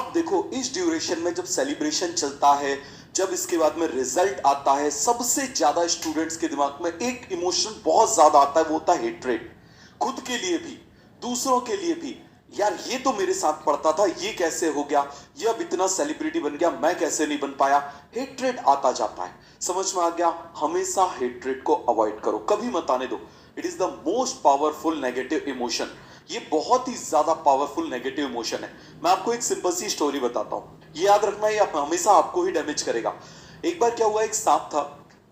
अब देखो इस ड्यूरेशन में जब सेलिब्रेशन चलता है, जब इसके बाद में रिजल्ट आता है, सबसे ज्यादा स्टूडेंट्स के दिमाग में एक इमोशन बहुत ज्यादा आता है, वो होता है हेट्रेड। खुद के लिए भी, दूसरों के लिए भी। यार ये तो मेरे साथ पढ़ता था, ये कैसे हो गया, ये अब इतना सेलिब्रिटी बन गया, मैं कैसे नहीं बन पाया। हेट्रेड आता जाता है। समझ में आ गया? हमेशा हेट्रेड को अवॉइड करो, कभी मत आने दो। It is the most powerful negative emotion. ये बहुत ही ज्यादा पावरफुल नेगेटिव इमोशन है। मैं आपको एक सिंपल सी स्टोरी बताता हूं, ये याद रखना, ये हमेशा आपको ही डैमेज करेगा। एक बार क्या हुआ, एक सांप था,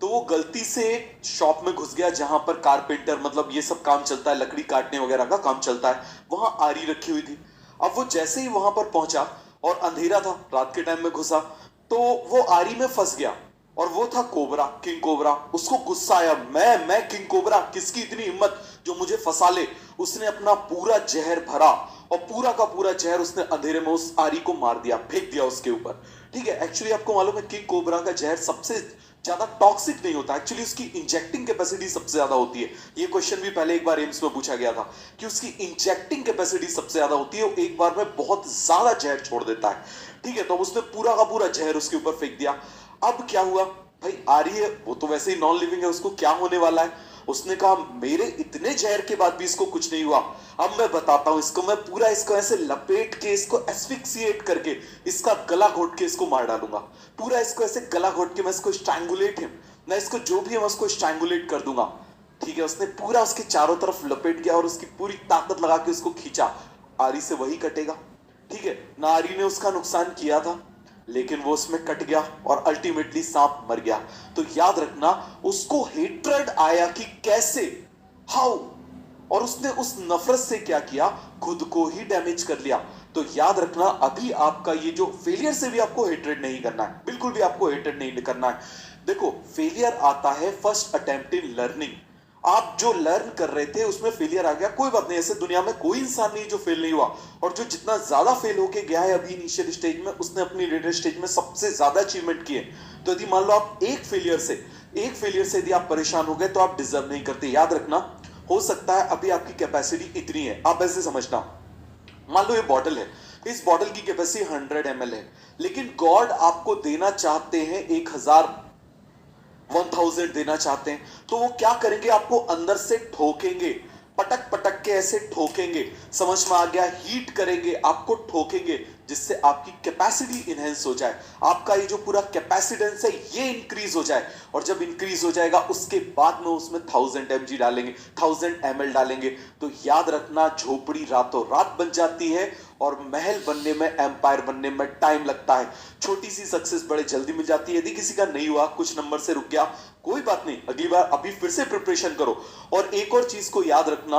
तो वो गलती से शॉप में घुस गया जहां पर कारपेंटर मतलब ये सब काम चलता है, लकड़ी काटने वगैरह का काम चलता है। वहां आरी रखी हुई थी। अब वो जैसे ही वहां पर पहुंचा और अंधेरा था, रात के टाइम में घुसा, तो वो आरी में फंस गया। और वो था कोबरा, किंग कोबरा। उसको गुस्सा आया, मैं किंग कोबरा, किसकी इतनी हिम्मत जो मुझे फंसा ले। उसने अपना पूरा जहर भरा और पूरा का पूरा जहर उसने अंधेरे में उस आरी को मार दिया, फेंक दिया उसके ऊपर। ठीक है, एक्चुअली आपको मालूम है किंग कोबरा का जहर सबसे ज्यादा टॉक्सिक नहीं होता, एक्चुअली उसकी इंजेक्टिंग कैपेसिटी सबसे ज्यादा होती है। ये क्वेश्चन भी पहले एक बार एम्स में पूछा गया था कि उसकी इंजेक्टिंग कैपेसिटी सबसे ज्यादा होती है, वो एक बार में बहुत ज्यादा जहर छोड़ देता है। ठीक है, तो उसने पूरा का पूरा जहर उसके ऊपर फेंक दिया। अब क्या हुआ भाई, आ रही है वो तो वैसे ही नॉन लिविंग है, उसको क्या होने वाला है। उसने कहा मेरे इतने जहर के बाद भी इसको कुछ नहीं हुआ, अब मैं बताता हूं इसको, मैं पूरा इसको ऐसे लपेट के, इसको एस्फिक्सिएट करके, इसका गला घोट के इसको मार डालूंगा। पूरा इसको ऐसे गला घोट के मैं इसको स्ट्रैंगुलेट हिम, मैं इसको जो भी है मैं उसको स्ट्रैंगुलेट कर दूंगा। ठीक है, उसने पूरा उसके चारों तरफ लपेट किया और उसकी पूरी ताकत लगा के उसको खींचा। आरी से वही कटेगा। ठीक है, ना आरी ने उसका नुकसान किया था, लेकिन वो उसमें कट गया और अल्टीमेटली सांप मर गया। तो याद रखना, उसको हेट्रेड आया कि कैसे, हाउ, और उसने उस नफरत से क्या किया, खुद को ही डैमेज कर लिया। तो याद रखना, अभी आपका ये जो फेलियर से भी आपको हेट्रेड नहीं करना है, बिल्कुल भी आपको हेट्रेड नहीं करना है। देखो फेलियर आता है फर्स्ट अटेम्प्ट इन लर्निंग। आप जो लर्न कर रहे थे उसमें फेलियर आ गया, कोई बात नहीं, ऐसे दुनिया में कोई इंसान नहीं जो फेल नहीं हुआ। और जो जितना ज्यादा फेल होके गया है अभी इनिशियल स्टेज में, उसने अपनी लेटर स्टेज में सबसे ज्यादा अचीवमेंट किए। तो यदि मान लो आप एक फेलियर से यदि आप परेशान हो गए तो आप डिजर्व नहीं करते। याद रखना, हो सकता है अभी आपकी कैपेसिटी इतनी है, आप ऐसे समझना, मान लो ये बॉटल है, इस बॉटल की कैपेसिटी 100 ml है, लेकिन गॉड आपको देना चाहते हैं 1000 देना चाहते हैं। तो वो क्या करेंगे, आपको अंदर से ठोकेंगे, पटक पटक के ऐसे ठोकेंगे। समझ में आ गया? हीट करेंगे, आपको ठोकेंगे, जिससे आपकी कैपेसिटी इनहेंस हो जाए, आपका ये जो पूरा कैपेसिटेंस है ये इंक्रीज हो जाए। और जब इंक्रीज हो जाएगा उसके बाद में उसमें 1000 mg डालेंगे, 1000 ml डालेंगे। तो याद रखना, झोपड़ी रातों रात बन जाती है और महल बनने में, एम्पायर बनने में टाइम लगता है। छोटी सी सक्सेस बड़े जल्दी मिल जाती है। यदि किसी का नहीं हुआ, कुछ नंबर से रुक गया, कोई बात नहीं, अगली बार अभी फिर से प्रिपरेशन करो। और एक और चीज को याद रखना,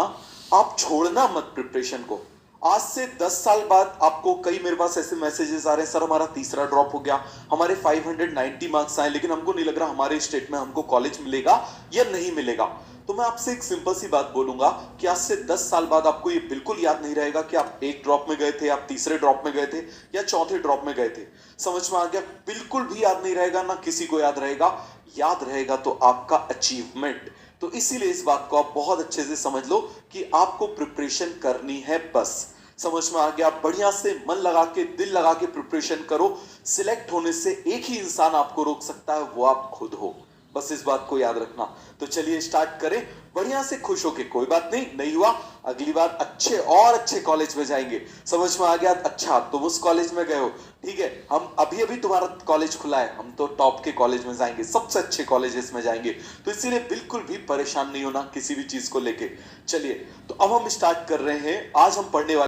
आप छोड़ना मत प्रिपरेशन को। आज से 10 साल बाद आपको कई, मेरे पास ऐसे मैसेजेस आ रहे हैं, सर हमारा तीसरा ड्रॉप हो गया, हमारे 590 मार्क्स आए, लेकिन हमको नहीं लग रहा हमारे स्टेट में हमको कॉलेज मिलेगा या नहीं मिलेगा। तो मैं आपसे एक सिंपल सी बात बोलूंगा कि आज से 10 साल बाद आपको ये बिल्कुल याद नहीं रहेगा कि आप एक ड्रॉप में गए थे, आप तीसरे ड्रॉप में गए थे या चौथे ड्रॉप में गए थे। समझ में आ गया? बिल्कुल भी याद नहीं रहेगा, ना किसी को याद रहेगा। याद रहेगा तो आपका अचीवमेंट। तो इसीलिए इस बात को आप बहुत अच्छे से समझ लो कि आपको प्रिपरेशन करनी है बस। समझ में आ गया? बढ़िया से मन लगा के, दिल लगा के प्रिपरेशन करो। सिलेक्ट होने से एक ही इंसान आपको रोक सकता है, वो आप खुद हो। बस इस बात को याद रखना। तो चलिए स्टार्ट करें बढ़िया से, खुश होके। कोई बात नहीं, नहीं हुआ, अगली बार अच्छे और अच्छे कॉलेज में जाएंगे। समझ में आ गया? अच्छा तुम उस कॉलेज में गए हो, ठीक है, हम अभी अभी तुम्हारा कॉलेज खुला है, हम तो टॉप के कॉलेज में जाएंगे, सबसे अच्छे कॉलेजेस में जाएंगे। तो इसीलिए बिल्कुल भी परेशान नहीं होना किसी भी चीज को लेके। चलिए, तो अब हम स्टार्ट कर रहे हैं। आज हम पढ़ने वाले